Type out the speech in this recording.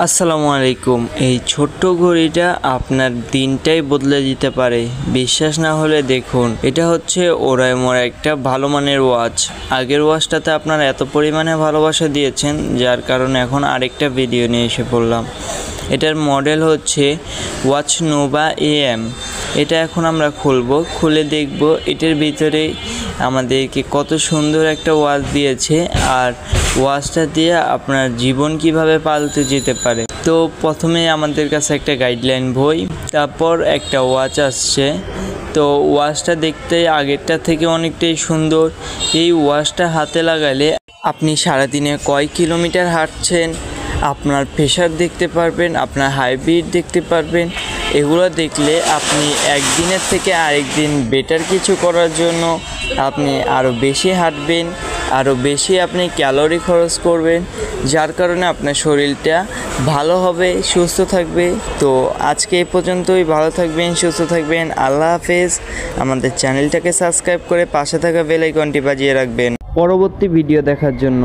আসসালামু আলাইকুম। এই ছোট্ট ঘড়িটা আপনার দিনটাই বদলে দিতে পারে। বিশ্বাস না হলে দেখুন, এটা হচ্ছে ওরাইমোর একটা ভালো মানের ওয়াচ। আগের ওয়াচটাতে আপনারা এত পরিমাণে ভালোবাসা দিয়েছেন, যার কারণে এখন আরেকটা ভিডিও নিয়ে এসে পড়লাম। এটার মডেল হচ্ছে ওয়াচ নোভা AM। এটা এখন আমরা খুলে দেখব এটার ভিতরে আমাদেরকে কত সুন্দর একটা ওয়াচ দিয়েছে, আর ওয়াচটা দিয়ে আপনার জীবন কিভাবে পাল্টে যেতে পারে। তো প্রথমে আমাদের কাছে একটা গাইডলাইন বই, তারপর একটা ওয়াচ আসছে। তো ওয়াচটা দেখতে আগেরটা থেকে অনেকটাই সুন্দর। এই ওয়াচটা হাতে লাগালে আপনি সারাদিনে কয় কিলোমিটার হাঁটছেন, আপনার প্রেশার দেখতে পারবেন, আপনার হার্টবিট দেখতে পারবেন। এগুলো দেখলে আপনি একদিনের থেকে আরেক দিন বেটার কিছু করার জন্য আপনি আরও বেশি হাঁটবেন, আরও বেশি আপনি ক্যালোরি খরচ করবেন, যার কারণে আপনার শরীরটা ভালো হবে, সুস্থ থাকবে। তো আজকে এই পর্যন্তই। ভালো থাকবেন, সুস্থ থাকবেন। আল্লাহ হাফেজ। আমাদের চ্যানেলটাকে সাবস্ক্রাইব করে পাশে থাকা বেল আইকনটি বাজিয়ে রাখবেন পরবর্তী ভিডিও দেখার জন্য।